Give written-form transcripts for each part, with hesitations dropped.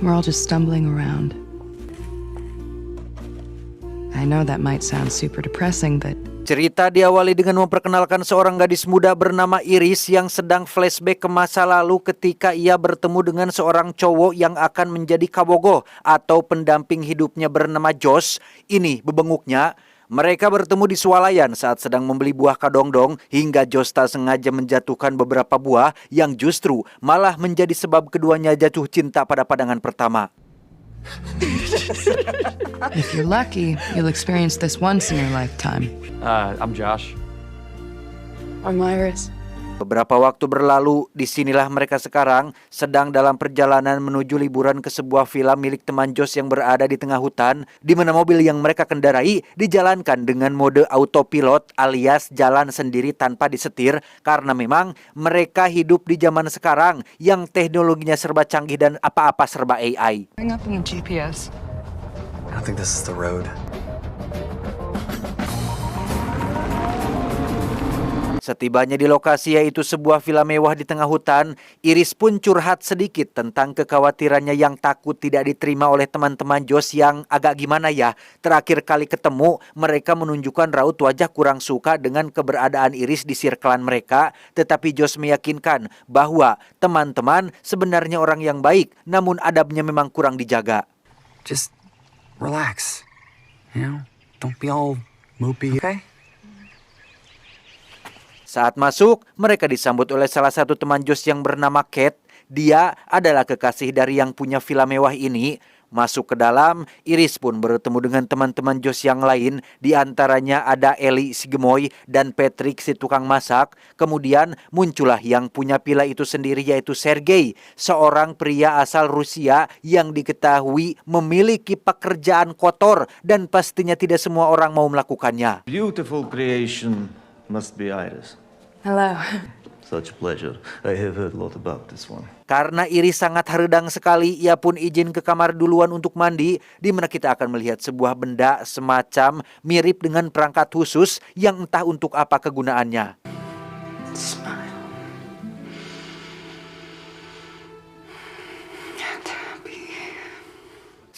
We're all just stumbling around. I know that might sound super depressing, but Cerita diawali dengan memperkenalkan seorang gadis muda bernama Iris yang sedang flashback ke masa lalu ketika ia bertemu dengan seorang cowok yang akan menjadi kabogoh atau pendamping hidupnya bernama Josh. Ini bebenguknya. Mereka bertemu di swalayan saat sedang membeli buah kadongdong hingga Josh tak sengaja menjatuhkan beberapa buah yang justru malah menjadi sebab keduanya jatuh cinta pada pandangan pertama. if you're lucky, you'll experience this once in your lifetime. I'm Josh. I'm Iris. Beberapa waktu berlalu, disinilah mereka sekarang sedang dalam perjalanan menuju liburan ke sebuah villa milik teman Josh yang berada di tengah hutan, di mana mobil yang mereka kendarai dijalankan dengan mode autopilot alias jalan sendiri tanpa disetir, karena memang mereka hidup di zaman sekarang yang teknologinya serba canggih dan apa-apa serba AI. Bring up in the GPS. I don't think this is the road. Setibanya di lokasi yaitu sebuah villa mewah di tengah hutan, Iris pun curhat sedikit tentang kekhawatirannya yang takut tidak diterima oleh teman-teman Josh yang agak gimana ya. Terakhir kali ketemu, mereka menunjukkan raut wajah kurang suka dengan keberadaan Iris di sirkelan mereka, tetapi Josh meyakinkan bahwa teman-teman sebenarnya orang yang baik, namun adabnya memang kurang dijaga. Just relax. You know, don't be all mopey, okay? Saat masuk, mereka disambut oleh salah satu teman Josh yang bernama Kate. Dia adalah kekasih dari yang punya villa mewah ini. Masuk ke dalam, Iris pun bertemu dengan teman-teman Josh yang lain. Di antaranya ada Ellie si gemoy dan Patrick si tukang masak. Kemudian muncullah yang punya villa itu sendiri yaitu Sergei, seorang pria asal Rusia yang diketahui memiliki pekerjaan kotor dan pastinya tidak semua orang mau melakukannya. Beautiful creation must be Iris. Hello. Such a pleasure. I have heard a lot about this one. Karena Iris sangat haredang sekali, ia pun izin ke kamar duluan untuk mandi, di mana kita akan melihat sebuah benda semacam mirip dengan perangkat khusus yang entah untuk apa kegunaannya. Smile.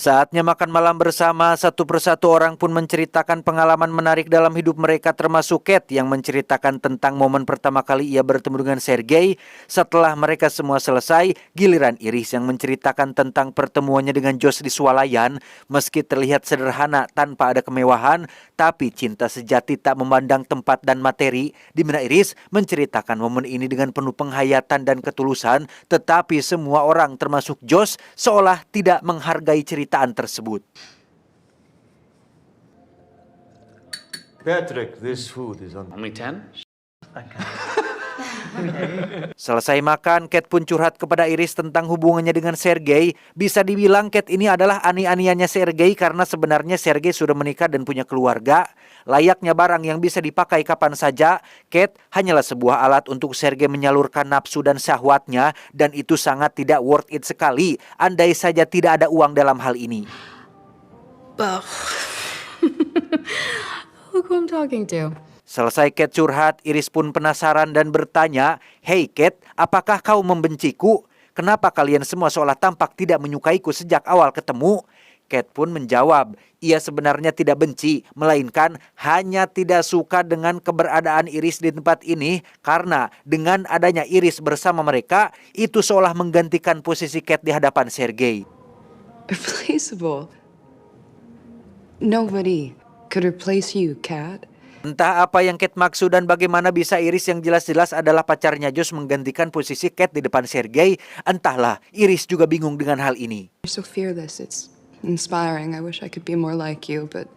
Saatnya makan malam bersama, satu persatu orang pun menceritakan pengalaman menarik dalam hidup mereka, termasuk Kate yang menceritakan tentang momen pertama kali ia bertemu dengan Sergei. Setelah mereka semua selesai, giliran Iris yang menceritakan tentang pertemuannya dengan Josh di swalayan. Meski terlihat sederhana tanpa ada kemewahan, tapi cinta sejati tak memandang tempat dan materi, di mana Iris menceritakan momen ini dengan penuh penghayatan dan ketulusan, tetapi semua orang termasuk Josh seolah tidak menghargai cerita tersebut. Patrick, this food is Only 10? Selesai makan, Kate pun curhat kepada Iris tentang hubungannya dengan Sergei. Bisa dibilang Kate ini adalah ani-aniannya Sergei karena sebenarnya Sergei sudah menikah dan punya keluarga. Layaknya barang yang bisa dipakai kapan saja, Kate hanyalah sebuah alat untuk Sergei menyalurkan nafsu dan syahwatnya, dan itu sangat tidak worth it sekali andai saja tidak ada uang dalam hal ini. Look who I'm talking to. Selesai Kate curhat, Iris pun penasaran dan bertanya, "Hey Kate, apakah kau membenciku? Kenapa kalian semua seolah tampak tidak menyukaiku sejak awal ketemu?" Kate pun menjawab, ia sebenarnya tidak benci, melainkan hanya tidak suka dengan keberadaan Iris di tempat ini, karena dengan adanya Iris bersama mereka, itu seolah menggantikan posisi Kate di hadapan Sergei. Irreplaceable. Nobody could replace you, Kat. Entah apa yang Kate maksud dan bagaimana bisa Iris yang jelas-jelas adalah pacarnya Josh menggantikan posisi Kate di depan Sergei. Entahlah, Iris juga bingung dengan hal ini. You're so fearless. It's inspiring. I wish I could be more like you, but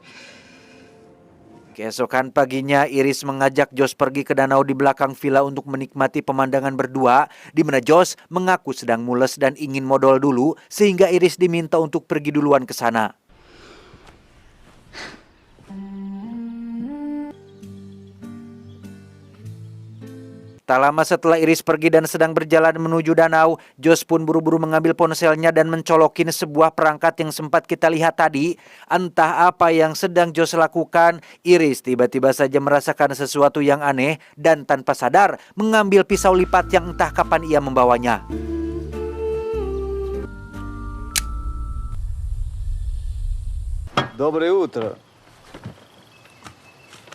Keesokan paginya, Iris mengajak Josh pergi ke danau di belakang villa untuk menikmati pemandangan berdua, di mana Josh mengaku sedang mules dan ingin modal dulu, sehingga Iris diminta untuk pergi duluan ke sana. Tak lama setelah Iris pergi dan sedang berjalan menuju danau, Josh pun buru-buru mengambil ponselnya dan mencolokin sebuah perangkat yang sempat kita lihat tadi. Entah apa yang sedang Josh lakukan, Iris tiba-tiba saja merasakan sesuatu yang aneh dan tanpa sadar mengambil pisau lipat yang entah kapan ia membawanya. Доброе утро.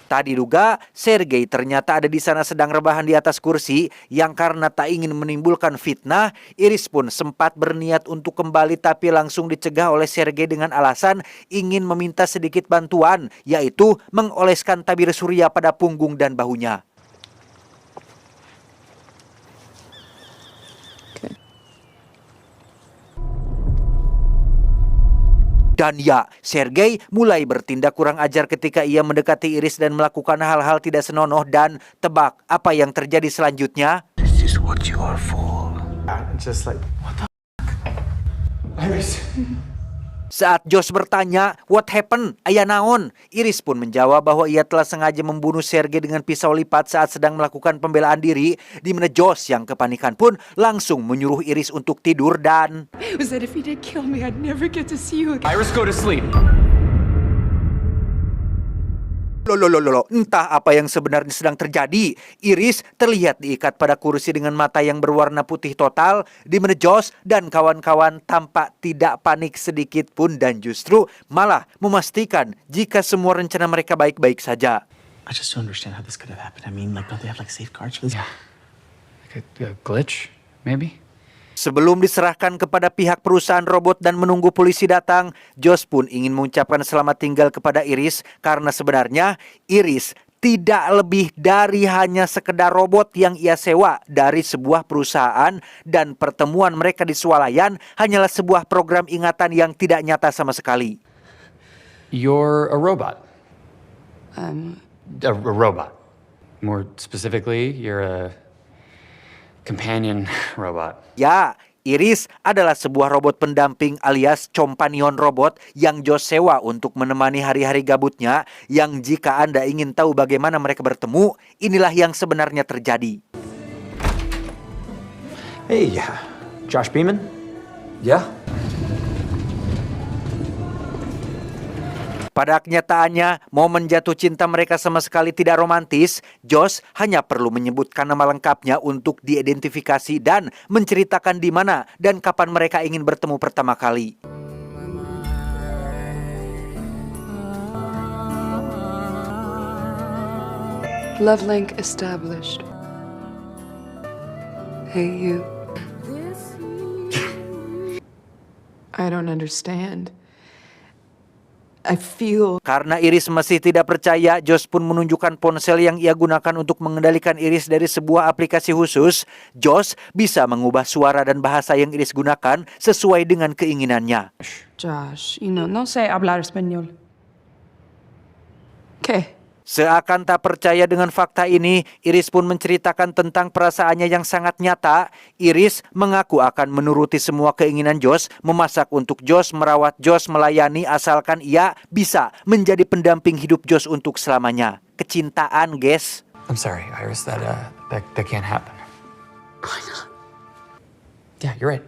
Tak diduga, Sergei ternyata ada di sana sedang rebahan di atas kursi yang karena tak ingin menimbulkan fitnah, Iris pun sempat berniat untuk kembali tapi langsung dicegah oleh Sergei dengan alasan ingin meminta sedikit bantuan, yaitu mengoleskan tabir surya pada punggung dan bahunya. Dan ya, Sergei mulai bertindak kurang ajar ketika ia mendekati Iris dan melakukan hal-hal tidak senonoh dan tebak apa yang terjadi selanjutnya. This is what you are for. Just like, what the Iris. Saat Josh bertanya, "What happened? Aya naon?" Iris pun menjawab bahwa ia telah sengaja membunuh Sergei dengan pisau lipat saat sedang melakukan pembelaan diri, di mana Josh yang kepanikan pun langsung menyuruh Iris untuk tidur dan Was that if he did kill me, I'd never get to see you again. Iris, go to sleep. Loh, entah apa yang sebenarnya sedang terjadi. Iris terlihat diikat pada kursi dengan mata yang berwarna putih total, di mana Josh dan kawan-kawan tampak tidak panik sedikit pun dan justru malah memastikan jika semua rencana mereka baik-baik saja. I just don't understand how this could have happened. I mean, like, don't they have like safeguards for this? Yeah. Like a glitch, maybe? Sebelum diserahkan kepada pihak perusahaan robot dan menunggu polisi datang, Josh pun ingin mengucapkan selamat tinggal kepada Iris karena sebenarnya Iris tidak lebih dari hanya sekedar robot yang ia sewa dari sebuah perusahaan dan pertemuan mereka di swalayan hanyalah sebuah program ingatan yang tidak nyata sama sekali. You're a robot. I'm A robot. More specifically, you're a companion robot. Ya, Iris adalah sebuah robot pendamping alias companion robot yang Josh sewa untuk menemani hari-hari gabutnya yang jika Anda ingin tahu bagaimana mereka bertemu, inilah yang sebenarnya terjadi. Hey, Josh Beeman? Yeah? Pada kenyataannya, momen jatuh cinta mereka sama sekali tidak romantis. Josh hanya perlu menyebutkan nama lengkapnya untuk diidentifikasi dan menceritakan di mana dan kapan mereka ingin bertemu pertama kali. love link established. Hey, you. I don't understand. I feel Karena Iris masih tidak percaya, Josh pun menunjukkan ponsel yang ia gunakan untuk mengendalikan Iris dari sebuah aplikasi khusus. Josh bisa mengubah suara dan bahasa yang Iris gunakan sesuai dengan keinginannya. Josh, no sé hablar español. Okay. Seakan tak percaya dengan fakta ini, Iris pun menceritakan tentang perasaannya yang sangat nyata. Iris mengaku akan menuruti semua keinginan Josh, memasak untuk Josh, merawat Josh, melayani asalkan ia bisa menjadi pendamping hidup Josh untuk selamanya. Kecintaan, guys. I'm sorry, Iris, that can't happen. Why not? Yeah, you're right.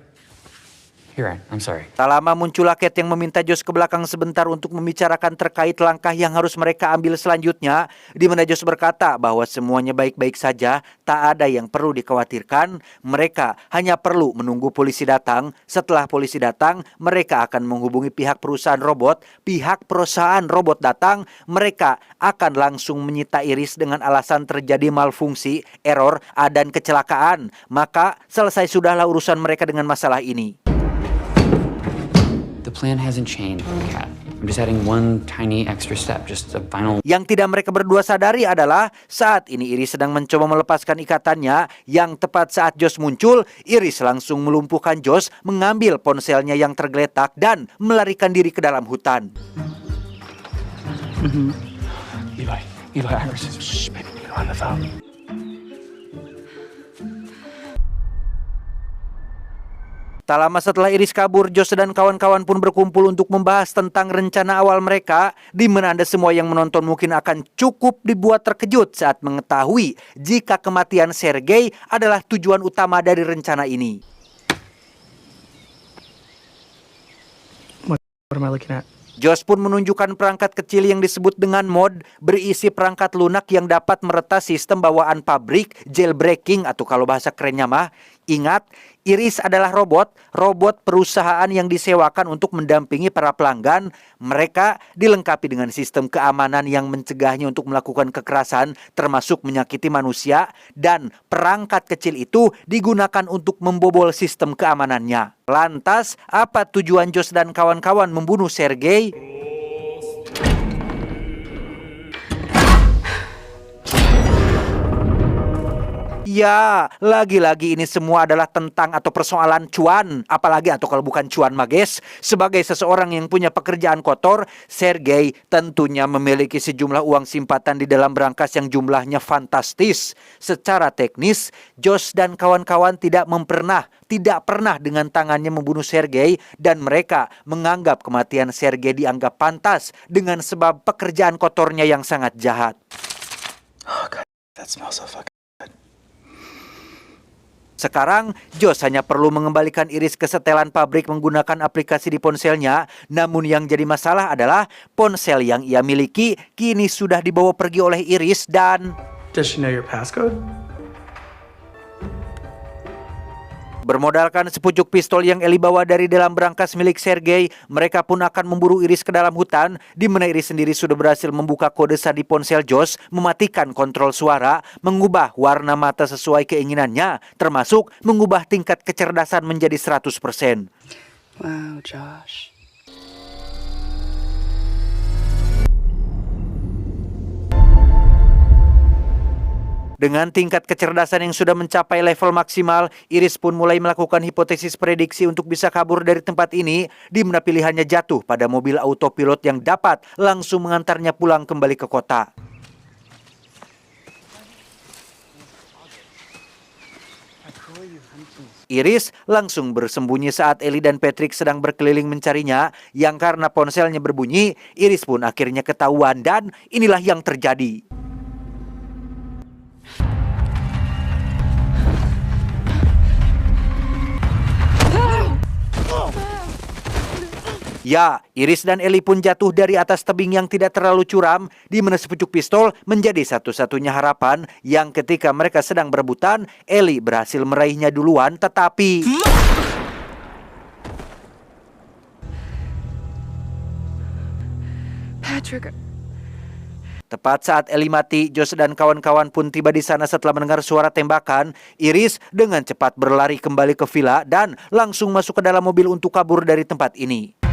You're right, I'm sorry. Tak lama muncullah Kate yang meminta Josh ke belakang sebentar untuk membicarakan terkait langkah yang harus mereka ambil selanjutnya, di mana Josh berkata bahwa semuanya baik-baik saja, tak ada yang perlu dikhawatirkan, mereka hanya perlu menunggu polisi datang. Setelah polisi datang, mereka akan menghubungi pihak perusahaan robot. Pihak perusahaan robot datang, mereka akan langsung menyita Iris dengan alasan terjadi malfungsi, error, dan kecelakaan. Maka selesai sudahlah urusan mereka dengan masalah ini. The plan hasn't changed, Kat. I'm just adding one tiny extra step, just a final... Yang tidak mereka berdua sadari adalah saat ini Iris sedang mencoba melepaskan ikatannya. Yang tepat saat Josh muncul, Iris langsung melumpuhkan Josh, mengambil ponselnya yang tergeletak dan melarikan diri ke dalam hutan. Eli, Iris. Shh, baby, we don't have the phone. Tak lama setelah Iris kabur, Josh dan kawan-kawan pun berkumpul untuk membahas tentang rencana awal mereka, di mana Anda semua yang menonton mungkin akan cukup dibuat terkejut saat mengetahui jika kematian Sergei adalah tujuan utama dari rencana ini. What am I looking at? Josh pun menunjukkan perangkat kecil yang disebut dengan mod, berisi perangkat lunak yang dapat meretas sistem bawaan pabrik, jailbreaking atau kalau bahasa kerennya mah, Ingat, Iris adalah robot perusahaan yang disewakan untuk mendampingi para pelanggan. Mereka dilengkapi dengan sistem keamanan yang mencegahnya untuk melakukan kekerasan, termasuk menyakiti manusia, dan perangkat kecil itu digunakan untuk membobol sistem keamanannya. Lantas, apa tujuan Josh dan kawan-kawan membunuh Sergei? Ya, lagi-lagi ini semua adalah tentang atau persoalan cuan. Apalagi atau kalau bukan cuan mages. Sebagai seseorang yang punya pekerjaan kotor, Sergei tentunya memiliki sejumlah uang simpatan di dalam berangkas yang jumlahnya fantastis. Secara teknis, Josh dan kawan-kawan tidak pernah dengan tangannya membunuh Sergei, dan mereka menganggap kematian Sergei dianggap pantas dengan sebab pekerjaan kotornya yang sangat jahat. Oh god, that smells so fucking. Sekarang, Josh hanya perlu mengembalikan Iris ke setelan pabrik menggunakan aplikasi di ponselnya. Namun yang jadi masalah adalah ponsel yang ia miliki kini sudah dibawa pergi oleh Iris dan... Does she know your passcode? Bermodalkan sepucuk pistol yang Ellie bawa dari dalam berangkas milik Sergei, mereka pun akan memburu Iris ke dalam hutan, di mana Iris sendiri sudah berhasil membuka kode sandi ponsel Josh, mematikan kontrol suara, mengubah warna mata sesuai keinginannya, termasuk mengubah tingkat kecerdasan menjadi 100%. Wow, Josh. Dengan tingkat kecerdasan yang sudah mencapai level maksimal, Iris pun mulai melakukan hipotesis prediksi untuk bisa kabur dari tempat ini, di mana pilihannya jatuh pada mobil autopilot yang dapat langsung mengantarnya pulang kembali ke kota. Iris langsung bersembunyi saat Ellie dan Patrick sedang berkeliling mencarinya, yang karena ponselnya berbunyi, Iris pun akhirnya ketahuan dan inilah yang terjadi. Ya, Iris dan Ellie pun jatuh dari atas tebing yang tidak terlalu curam, di mana sepucuk pistol menjadi satu-satunya harapan yang ketika mereka sedang berebutan, Ellie berhasil meraihnya duluan, tetapi... Patrick. Tepat saat Ellie mati, Josh dan kawan-kawan pun tiba di sana setelah mendengar suara tembakan. Iris dengan cepat berlari kembali ke villa dan langsung masuk ke dalam mobil untuk kabur dari tempat ini.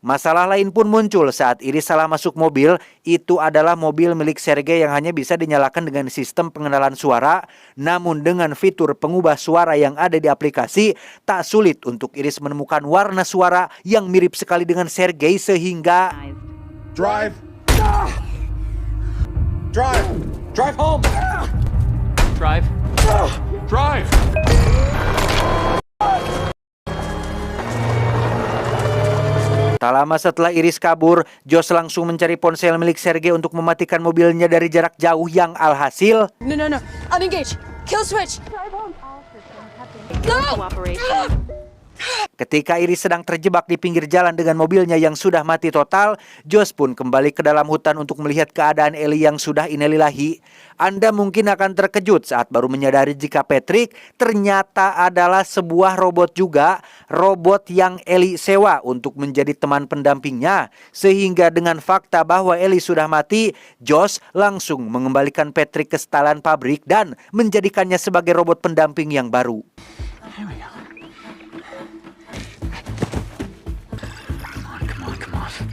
Masalah lain pun muncul saat Iris salah masuk mobil. Itu adalah mobil milik Sergei yang hanya bisa dinyalakan dengan sistem pengenalan suara. Namun dengan fitur pengubah suara yang ada di aplikasi, tak sulit untuk Iris menemukan warna suara yang mirip sekali dengan Sergei sehingga... Drive! Drive! Drive home! Drive. Drive! Tak lama setelah Iris kabur, Josh langsung mencari ponsel milik Sergei untuk mematikan mobilnya dari jarak jauh yang alhasil... No. Unengage. Kill switch. Ketika Iris sedang terjebak di pinggir jalan dengan mobilnya yang sudah mati total, Josh pun kembali ke dalam hutan untuk melihat keadaan Ellie yang sudah innalillahi. Anda mungkin akan terkejut saat baru menyadari jika Patrick ternyata adalah sebuah robot juga, robot yang Ellie sewa untuk menjadi teman pendampingnya. Sehingga dengan fakta bahwa Ellie sudah mati, Josh langsung mengembalikan Patrick ke setelan pabrik dan menjadikannya sebagai robot pendamping yang baru. Here we go.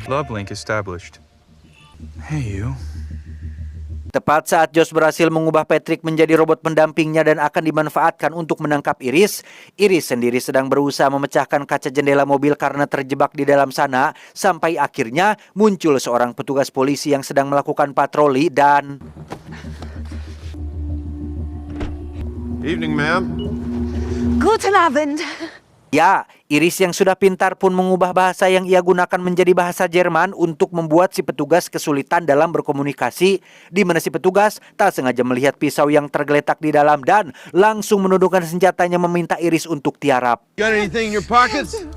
Love link established. Hey, you. Tepat saat Josh berhasil mengubah Patrick menjadi robot pendampingnya dan akan dimanfaatkan untuk menangkap Iris, Iris sendiri sedang berusaha memecahkan kaca jendela mobil karena terjebak di dalam sana, sampai akhirnya muncul seorang petugas polisi yang sedang melakukan patroli dan... Evening, ma'am. Guten Abend. Ya, Iris yang sudah pintar pun mengubah bahasa yang ia gunakan menjadi bahasa Jerman untuk membuat si petugas kesulitan dalam berkomunikasi, di mana si petugas tak sengaja melihat pisau yang tergeletak di dalam dan langsung menundukkan senjatanya meminta Iris untuk tiarap. Got anything in your pockets?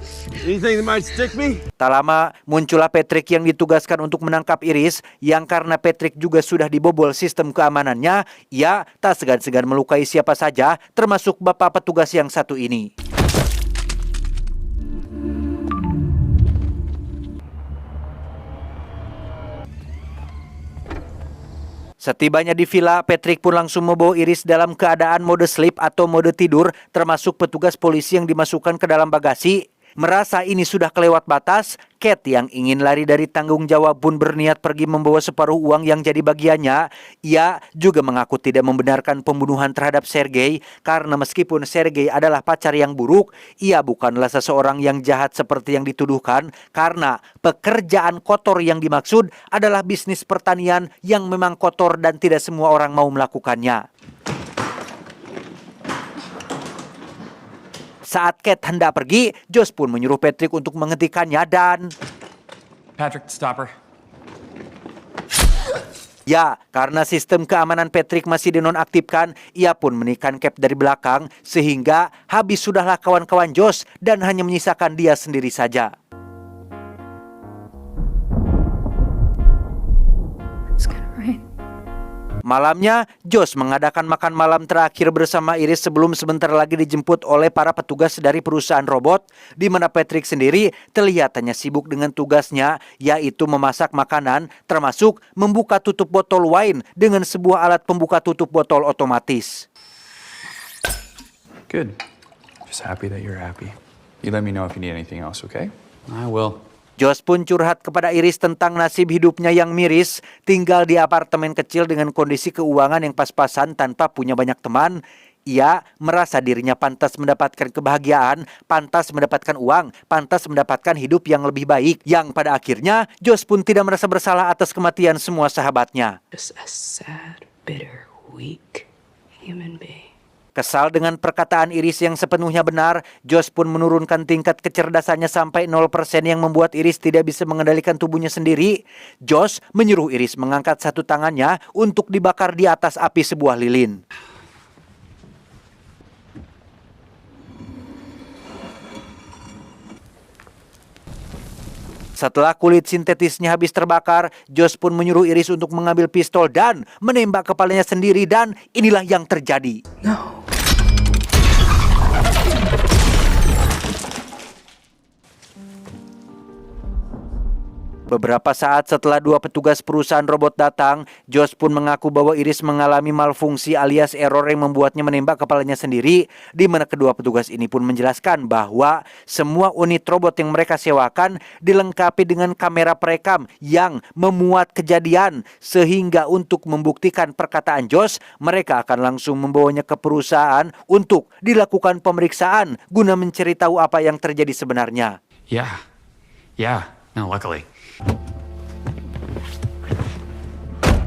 Anything that might stick me? Tak lama, muncullah Patrick yang ditugaskan untuk menangkap Iris, yang karena Patrick juga sudah dibobol sistem keamanannya, ia tak segan-segan melukai siapa saja, termasuk bapak petugas yang satu ini. Setibanya di villa, Patrick pun langsung membawa Iris dalam keadaan mode sleep atau mode tidur, termasuk petugas polisi yang dimasukkan ke dalam bagasi. Merasa ini sudah kelewat batas, Kate yang ingin lari dari tanggung jawab pun berniat pergi membawa separuh uang yang jadi bagiannya. Ia juga mengaku tidak membenarkan pembunuhan terhadap Sergei, karena meskipun Sergei adalah pacar yang buruk, ia bukanlah seseorang yang jahat seperti yang dituduhkan, karena pekerjaan kotor yang dimaksud adalah bisnis pertanian yang memang kotor dan tidak semua orang mau melakukannya. Saat Kate hendak pergi, Josh pun menyuruh Patrick untuk menghentikannya dan... Patrick, stop her. Ya, karena sistem keamanan Patrick masih dinonaktifkan, ia pun menikam Kate dari belakang, sehingga habis sudahlah kawan-kawan Josh dan hanya menyisakan dia sendiri saja. It's gonna rain. Malamnya, Josh mengadakan makan malam terakhir bersama Iris sebelum sebentar lagi dijemput oleh para petugas dari perusahaan robot, di mana Patrick sendiri terlihat hanya sibuk dengan tugasnya, yaitu memasak makanan, termasuk membuka tutup botol wine dengan sebuah alat pembuka tutup botol otomatis. Good. Just happy that you're happy. You let me know if you need anything else, okay? I will. Josh pun curhat kepada Iris tentang nasib hidupnya yang miris, tinggal di apartemen kecil dengan kondisi keuangan yang pas-pasan tanpa punya banyak teman. Ia merasa dirinya pantas mendapatkan kebahagiaan, pantas mendapatkan uang, pantas mendapatkan hidup yang lebih baik. Yang pada akhirnya, Josh pun tidak merasa bersalah atas kematian semua sahabatnya. Just a sad, bitter, weak human being. Kesal dengan perkataan Iris yang sepenuhnya benar, Josh pun menurunkan tingkat kecerdasannya sampai 0% yang membuat Iris tidak bisa mengendalikan tubuhnya sendiri. Josh menyuruh Iris mengangkat satu tangannya untuk dibakar di atas api sebuah lilin. Setelah kulit sintetisnya habis terbakar, Josh pun menyuruh Iris untuk mengambil pistol dan menembak kepalanya sendiri, dan inilah yang terjadi. No. Beberapa saat setelah dua petugas perusahaan robot datang, Josh pun mengaku bahwa Iris mengalami malfungsi alias error yang membuatnya menembak kepalanya sendiri, di mana kedua petugas ini pun menjelaskan bahwa semua unit robot yang mereka sewakan dilengkapi dengan kamera perekam yang memuat kejadian, sehingga untuk membuktikan perkataan Josh, mereka akan langsung membawanya ke perusahaan untuk dilakukan pemeriksaan guna mencari tahu apa yang terjadi sebenarnya. Yeah. No, luckily.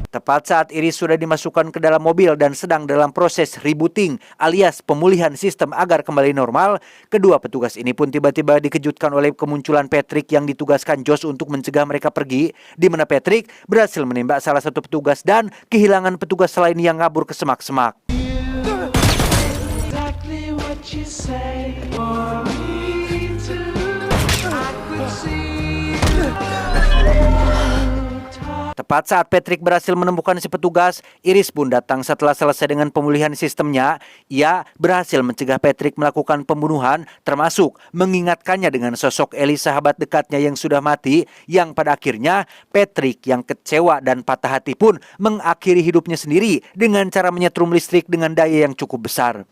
Tepat saat Iris sudah dimasukkan ke dalam mobil dan sedang dalam proses rebooting alias pemulihan sistem agar kembali normal, kedua petugas ini pun tiba-tiba dikejutkan oleh kemunculan Patrick yang ditugaskan Josh untuk mencegah mereka pergi, di mana Patrick berhasil menembak salah satu petugas dan kehilangan petugas lain yang kabur ke semak-semak. Tepat saat Patrick berhasil menemukan si petugas, Iris pun datang setelah selesai dengan pemulihan sistemnya. Ia berhasil mencegah Patrick melakukan pembunuhan, termasuk mengingatkannya dengan sosok Ellie, sahabat dekatnya yang sudah mati, yang pada akhirnya Patrick yang kecewa dan patah hati pun mengakhiri hidupnya sendiri dengan cara menyetrum listrik dengan daya yang cukup besar.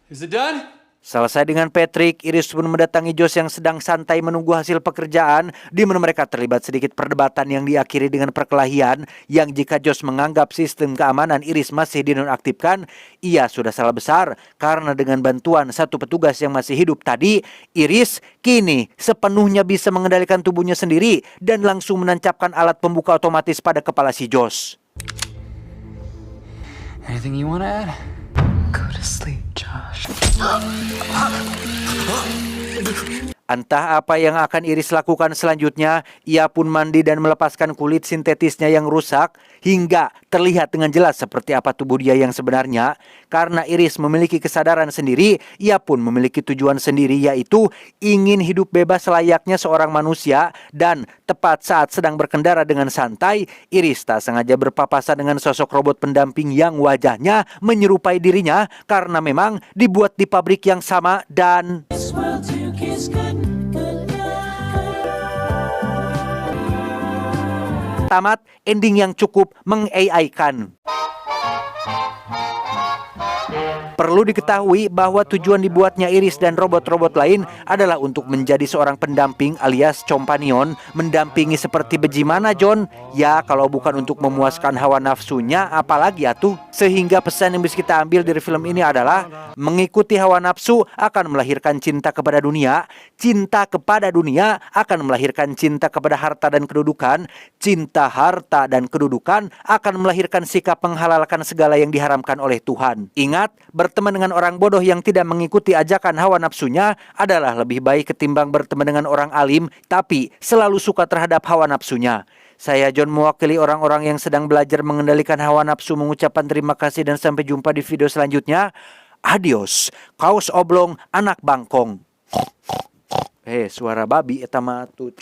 Is it done? Selesai dengan Patrick, Iris pun mendatangi Josh yang sedang santai menunggu hasil pekerjaan, di mana mereka terlibat sedikit perdebatan yang diakhiri dengan perkelahian, yang jika Josh menganggap sistem keamanan Iris masih dinonaktifkan, ia sudah salah besar, karena dengan bantuan satu petugas yang masih hidup tadi, Iris kini sepenuhnya bisa mengendalikan tubuhnya sendiri dan langsung menancapkan alat pembuka otomatis pada kepala si Josh. Anything you want to add? Go to sleep, Josh. Entah apa yang akan Iris lakukan selanjutnya, ia pun mandi dan melepaskan kulit sintetisnya yang rusak hingga terlihat dengan jelas seperti apa tubuh dia yang sebenarnya. Karena Iris memiliki kesadaran sendiri, ia pun memiliki tujuan sendiri, yaitu ingin hidup bebas layaknya seorang manusia. Dan tepat saat sedang berkendara dengan santai, Iris tak sengaja berpapasan dengan sosok robot pendamping yang wajahnya menyerupai dirinya karena memang dibuat di pabrik yang sama dan tamat ending yang cukup meng-AI-kan. Perlu diketahui bahwa tujuan dibuatnya Iris dan robot-robot lain adalah untuk menjadi seorang pendamping alias companion. Mendampingi seperti bagaimana, John? Ya, kalau bukan untuk memuaskan hawa nafsunya, apalagi atuh? Sehingga pesan yang bisa kita ambil dari film ini adalah mengikuti hawa nafsu akan melahirkan cinta kepada dunia. Cinta kepada dunia akan melahirkan cinta kepada harta dan kedudukan. Cinta, harta, dan kedudukan akan melahirkan sikap menghalalkan segala yang diharamkan oleh Tuhan. Ingat, berteman dengan orang bodoh yang tidak mengikuti ajakan hawa nafsunya adalah lebih baik ketimbang berteman dengan orang alim tapi selalu suka terhadap hawa nafsunya. Saya John mewakili orang-orang yang sedang belajar mengendalikan hawa nafsu mengucapkan terima kasih dan sampai jumpa di video selanjutnya. Adios, kaos oblong anak bangkong. Suara babi eta mah tuh.